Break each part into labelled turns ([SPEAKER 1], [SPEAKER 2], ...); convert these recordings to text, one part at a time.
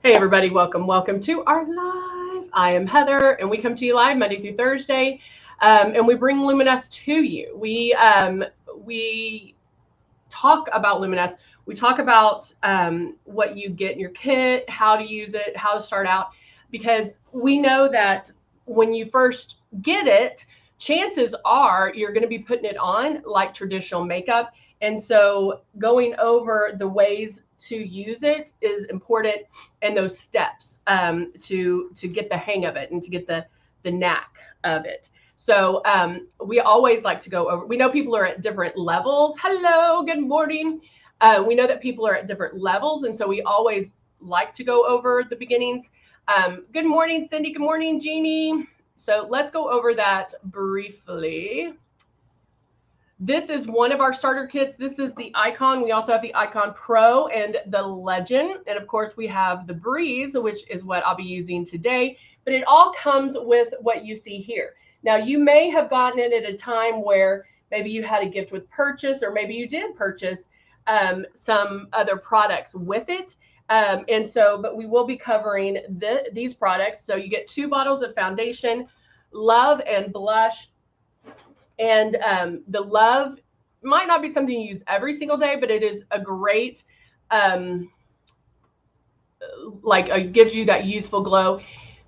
[SPEAKER 1] Hey everybody, welcome to our live. I am Heather, and we come to you live Monday through Thursday, and we bring Luminess to you. We talk about Luminess. We talk about what you get in your kit, how to use it, how to start out, because we know that when you first get it, chances are you're going to be putting it on like traditional makeup. And so going over the ways to use it is important, and those steps to get the hang of it and to get the knack of it. So we always like to go over. We know people are at different levels. Hello, good morning. We know that people are at different levels, and so we always like to go over the beginnings. Good morning, Cindy. Good morning, Jeannie. So let's go over that briefly. This is one of our starter kits. This is the Icon. We also have the Icon Pro and the Legend. And of course, we have the Breeze, which is what I'll be using today. But it all comes with what you see here. Now, you may have gotten it at a time where maybe you had a gift with purchase, or maybe you did purchase some other products with it. But we will be covering these products. So you get 2 bottles of foundation, Love and Blush. And the Love might not be something you use every single day, but it is a great, gives you that youthful glow.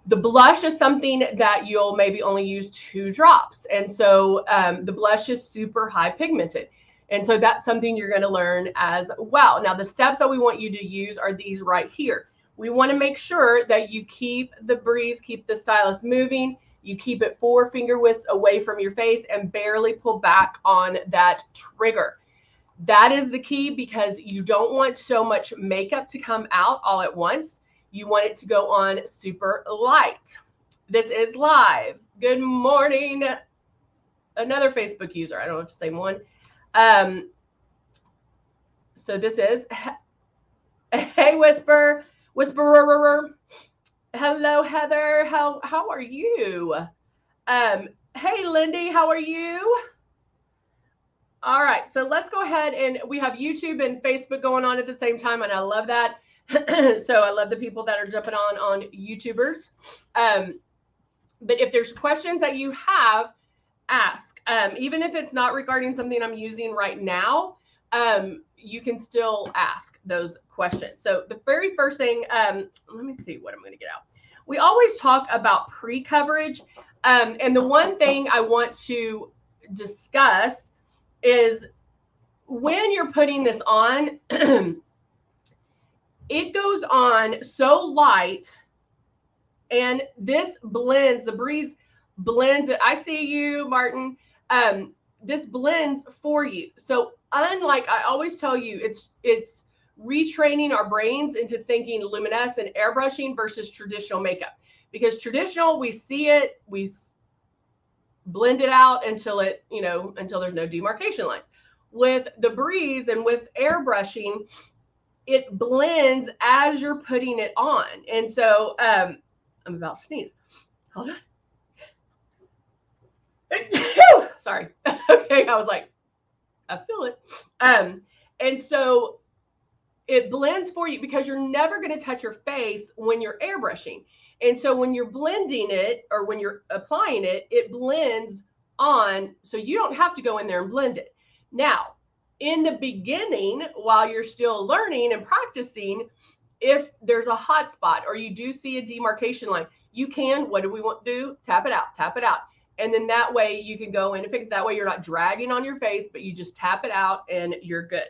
[SPEAKER 1] The Blush is something that you'll maybe only use 2 drops. And so the Blush is super high pigmented. And so that's something you're going to learn as well. Now, the steps that we want you to use are these right here. We want to make sure that you keep the Breeze, keep the stylus moving. You keep it 4 finger widths away from your face and barely pull back on that trigger. That is the key, because you don't want so much makeup to come out all at once. You want it to go on super light. This is live. Good morning. Another Facebook user. I don't know if it's the same one. So this is, hey, Whisperer. Hello, Heather. How are you? Hey, Lindy, how are you? All right, so let's go ahead, and we have YouTube and Facebook going on at the same time, and I love that. So I love the people that are jumping on YouTubers. But if there's questions that you have, ask. Even if it's not regarding something I'm using right now, you can still ask those questions. So the very first thing, let me see what I'm going to get out. We always talk about pre-coverage. And the one thing I want to discuss is when you're putting this on, it goes on so light, and this blends, the Breeze blends it. I see you, Martin. This blends for you. So unlike, I always tell you, it's retraining our brains into thinking Luminess and airbrushing versus traditional makeup. Because traditional, we see it, we blend it out until it, until there's no demarcation lines. With the Breeze and with airbrushing, it blends as you're putting it on. And so I'm about to sneeze. Hold on. Sorry. Okay, I was like, I feel it. And so it blends for you, because you're never going to touch your face when you're airbrushing. And so when you're blending it, or when you're applying it, it blends on, so you don't have to go in there and blend it. Now, in the beginning, while you're still learning and practicing, if there's a hot spot or you do see a demarcation line, you can, what do we want to do? Tap it out. And then that way you can go in and fix it. That way you're not dragging on your face, but you just tap it out and you're good.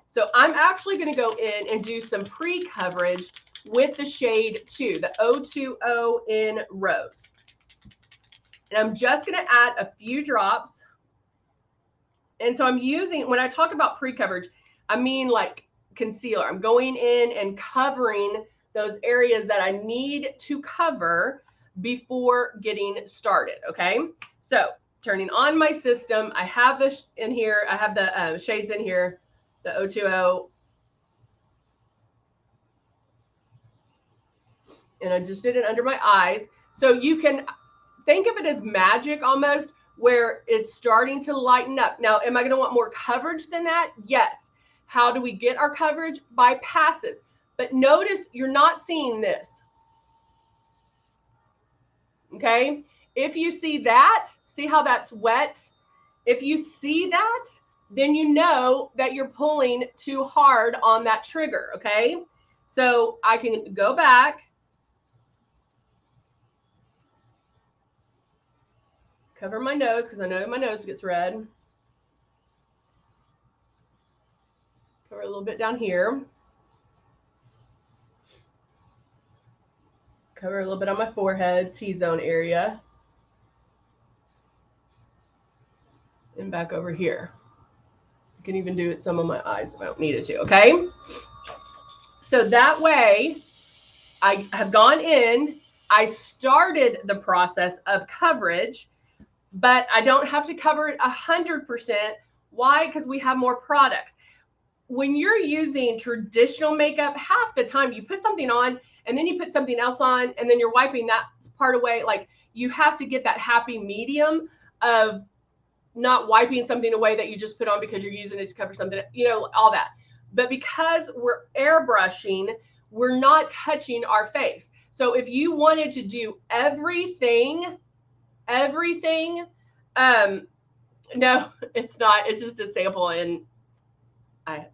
[SPEAKER 1] So I'm actually going to go in and do some pre-coverage with the shade 2, the 020 in Rose. And I'm just going to add a few drops. And so I'm using, when I talk about pre-coverage, I mean like concealer. I'm going in and covering those areas that I need to cover before getting started. Okay, so turning on my system, I have this in here. I have the shades in here, the 020, and I just did it under my eyes. So you can think of it as magic almost, where it's starting to lighten up. Now, am I going to want more coverage than that? Yes. How do we get our coverage? By passes. But notice you're not seeing this. Okay? If you see that, see how that's wet? If you see that, then you know that you're pulling too hard on that trigger, okay? So I can go back. Cover my nose because I know my nose gets red. Cover a little bit down here. Cover a little bit on my forehead, T-zone area. And back over here. I can even do it some of my eyes if I don't need it to, okay? So that way, I have gone in, I started the process of coverage, but I don't have to cover it 100%. Why? Because we have more products. When you're using traditional makeup, half the time you put something on and then you put something else on and then you're wiping that part away. Like you have to get that happy medium of not wiping something away that you just put on because you're using it to cover something, you know, all that. But because we're airbrushing, we're not touching our face. So if you wanted to do everything, no, it's not. It's just a sample, and I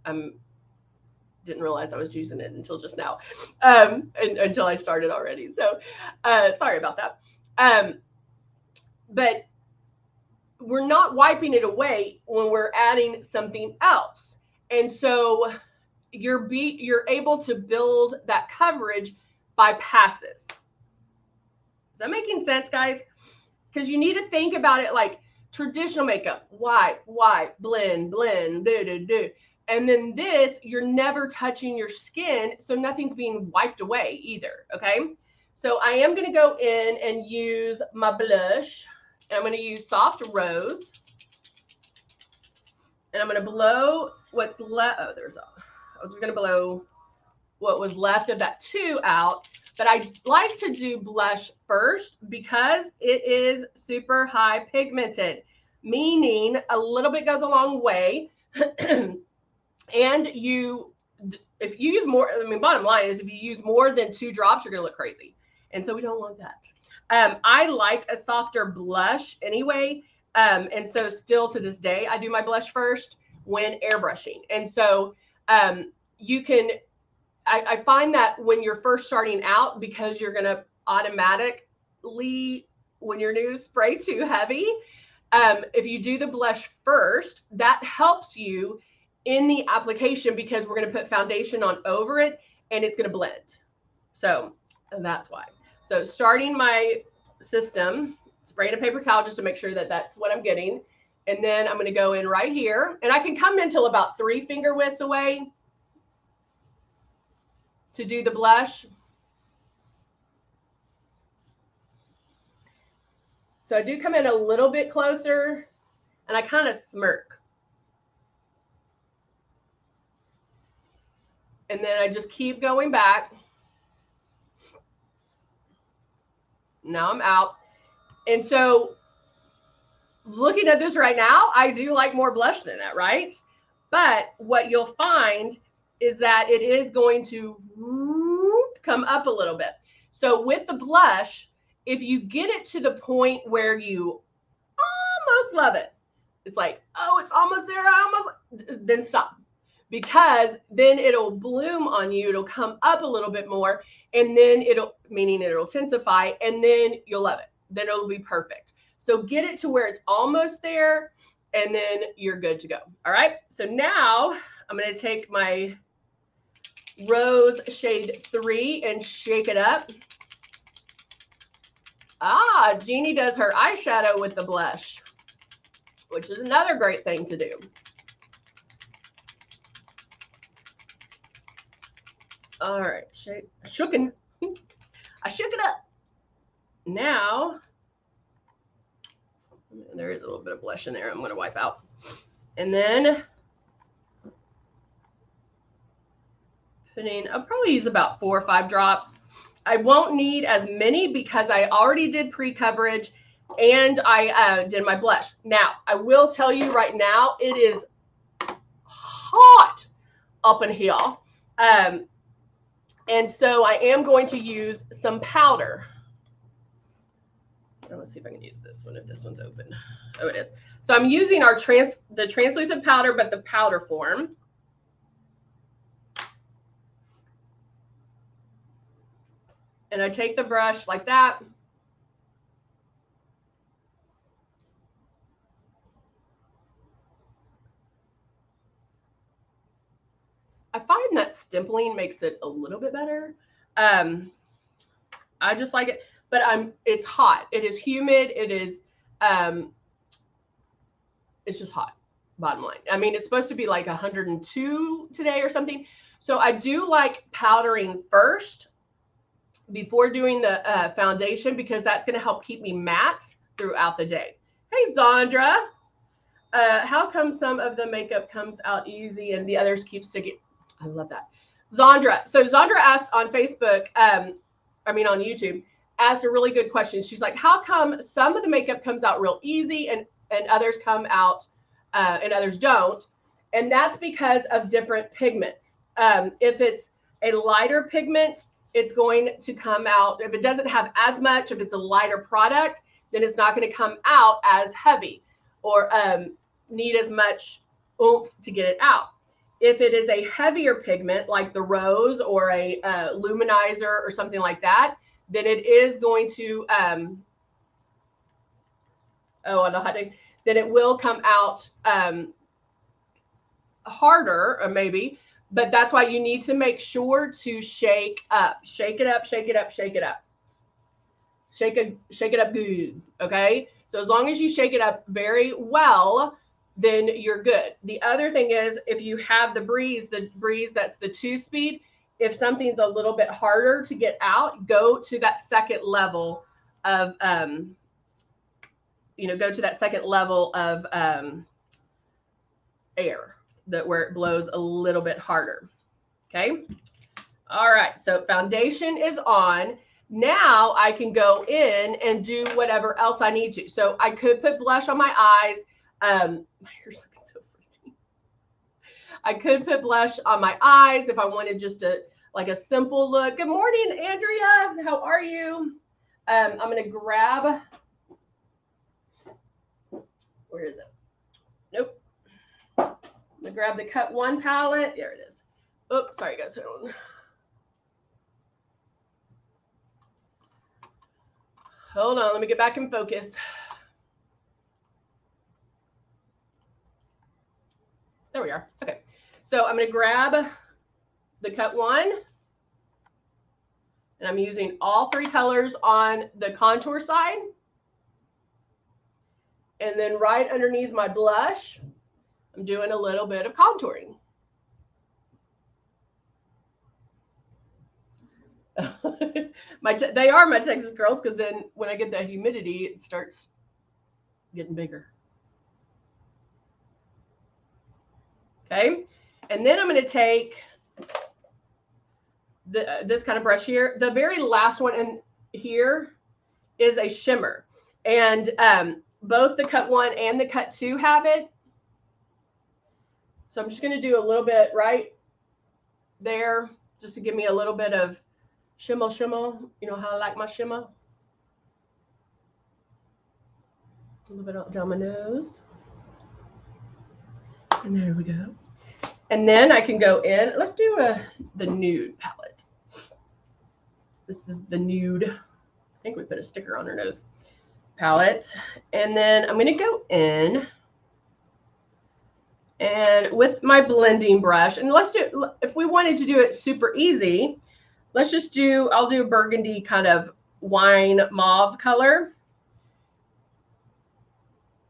[SPEAKER 1] didn't realize I was using it until just now, until I started already. So sorry about that. But we're not wiping it away when we're adding something else. And so you're able to build that coverage by passes. Is that making sense, guys? Because you need to think about it like traditional makeup. Wipe, blend, do. And then this, you're never touching your skin, so nothing's being wiped away either, okay? So I am going to go in and use my blush. And I'm going to use Soft Rose. And I'm going to blow what's left. Oh, I was going to blow what was left of that 2 out. But I like to do blush first because it is super high pigmented, meaning a little bit goes a long way. And if you use more, I mean, bottom line is if you use more than 2 drops, you're going to look crazy. And so we don't want that. I like a softer blush anyway. And so still to this day, I do my blush first when airbrushing. And so you can, I find that when you're first starting out, because you're going to automatically, when you're new, spray too heavy. If you do the blush first, that helps you in the application because we're going to put foundation on over it and it's going to blend. So that's why. So starting my system, spraying a paper towel just to make sure that that's what I'm getting. And then I'm going to go in right here. And I can come until about 3 finger widths away to do the blush. So I do come in a little bit closer and I kind of smirk. And then I just keep going back. Now I'm out. And so looking at this right now, I do like more blush than that, right? But what you'll find is that it is going to come up a little bit. So with the blush, if you get it to the point where you almost love it, it's like, oh, it's almost there, then stop. Because then it'll bloom on you, it'll come up a little bit more, and then it'll intensify, and then you'll love it. Then it'll be perfect. So get it to where it's almost there, and then you're good to go. All right, so now I'm going to take my Rose Shade 3 and shake it up. Jeannie does her eyeshadow with the blush, which is another great thing to do. All right, I shook it up. Now, there is a little bit of blush in there I'm going to wipe out. And then I'll probably use about 4 or 5 drops. I won't need as many because I already did pre-coverage and I did my blush. Now, I will tell you right now, it is hot up in here. And so I am going to use some powder. Let's see if I can use this one, if this one's open. Oh, it is. So I'm using the translucent powder, but the powder form. And I take the brush like that. I find that stippling makes it a little bit better. I just like it, but it's hot. It is humid. It is, it's just hot, bottom line. I mean, it's supposed to be like 102 today or something. So I do like powdering first before doing the foundation, because that's going to help keep me matte throughout the day. Hey, Zandra. How come some of the makeup comes out easy and the others keep sticking? I love that. Zandra. So Zandra asked on Facebook, on YouTube, asked a really good question. She's like, how come some of the makeup comes out real easy and others come out and others don't? And that's because of different pigments. If it's a lighter pigment, it's going to come out. If it doesn't have as much, if it's a lighter product, then it's not going to come out as heavy or need as much oomph to get it out. If it is a heavier pigment like the rose or a luminizer or something like that, then it is going to, then it will come out harder, or maybe, but that's why you need to make sure to shake it up, shake it up. Shake it up good, okay? So as long as you shake it up very well, then you're good. The other thing is, if you have the breeze that's the 2-speed, if something's a little bit harder to get out, go to that second level of air, that where it blows a little bit harder. Okay. All right. So foundation is on. Now I can go in and do whatever else I need to. So I could put blush on my eyes. My hair's looking so frizzy. I could put blush on my eyes if I wanted just a simple look. Good morning, Andrea. How are you? I'm going to grab, where is it? Nope. I'm going to grab the Cut 1 palette. There it is. Oops, sorry guys. Hold on. Hold on, let me get back in focus. There we are. Okay. So I'm going to grab the Cut 1. And I'm using all 3 colors on the contour side. And then right underneath my blush, I'm doing a little bit of contouring. They are my Texas curls, because then when I get that humidity, it starts getting bigger. Okay. And then I'm going to take this kind of brush here. The very last one in here is a shimmer. And both the Cut 1 and the Cut 2 have it. So I'm just going to do a little bit right there, just to give me a little bit of shimmer. You know how I like my shimmer. A little bit down my nose. And there we go. And then I can go in. Let's do the nude palette. This is the nude. I think we put a sticker on her nose palette. And then I'm going to go in and with my blending brush, and let's do, if we wanted to do it super easy, let's just do, I'll do a burgundy kind of wine mauve color.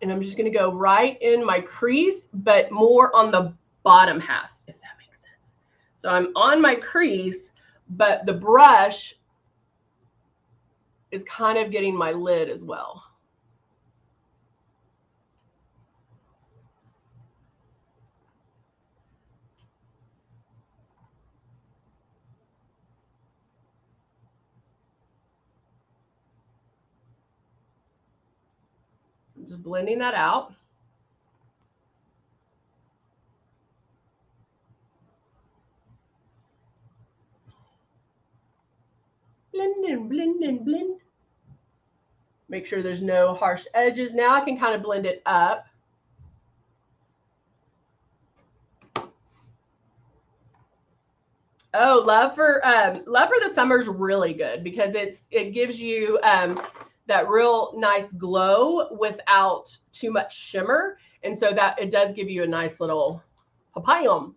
[SPEAKER 1] And I'm just going to go right in my crease, but more on the bottom half, if that makes sense. So I'm on my crease, but the brush is kind of getting my lid as well. I'm just blending that out. Blend and blend and blend. Make sure there's no harsh edges. Now I can kind of blend it up. Oh, love for the summer is really good because it gives you that real nice glow without too much shimmer, and so that it does give you a nice little papillon.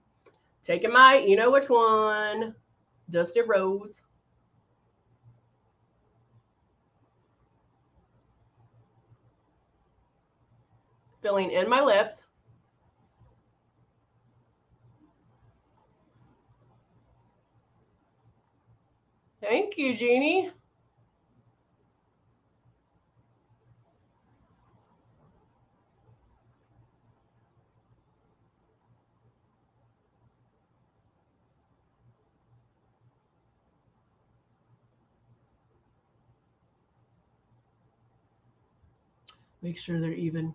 [SPEAKER 1] Taking my, you know which one, Dusted Rose. Filling in my lips. Thank you, Jeannie. Make sure they're even.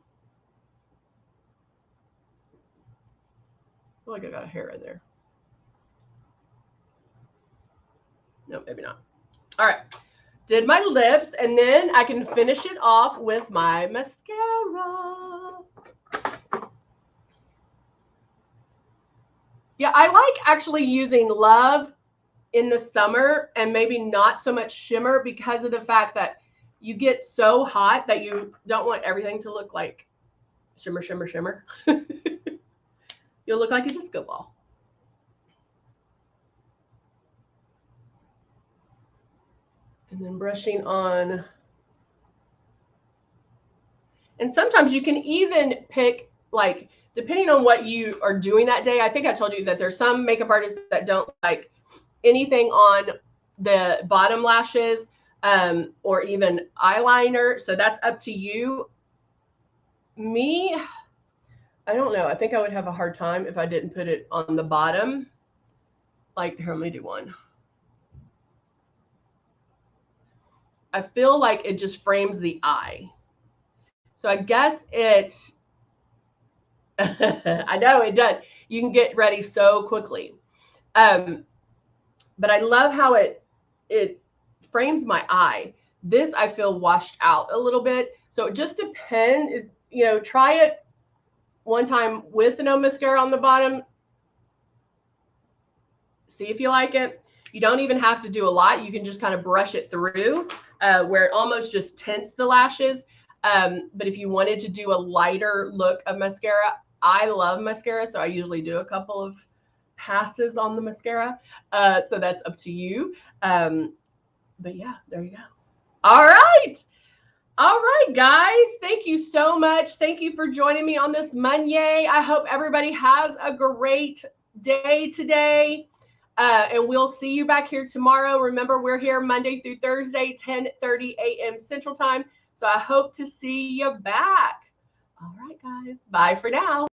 [SPEAKER 1] I feel like I got a hair in there. No, maybe not. All right. Did my lips, and then I can finish it off with my mascara. Yeah, I like actually using Love in the summer and maybe not so much shimmer because of the fact that you get so hot that you don't want everything to look like shimmer, shimmer, shimmer. You'll look like a disco ball. And then brushing on. And sometimes you can even pick, like, depending on what you are doing that day. I think I told you that there's some makeup artists that don't like anything on the bottom lashes or even eyeliner. So that's up to you. Me, I don't know. I think I would have a hard time if I didn't put it on the bottom. Like, here, let me do one. I feel like it just frames the eye. So I guess it, I know it does. You can get ready so quickly. But I love how it frames my eye. This I feel washed out a little bit. So it just depends, you know, try it one time with no mascara on the bottom. See if you like it. You don't even have to do a lot. You can just kind of brush it through where it almost just tints the lashes. But if you wanted to do a lighter look of mascara, I love mascara, so I usually do a couple of passes on the mascara. So that's up to you. But yeah, there you go. All right. All right, guys. Thank you so much. Thank you for joining me on this Monday. I hope everybody has a great day today. And we'll see you back here tomorrow. Remember, we're here Monday through Thursday, 10:30 a.m. Central Time. So I hope to see you back. All right, guys. Bye for now.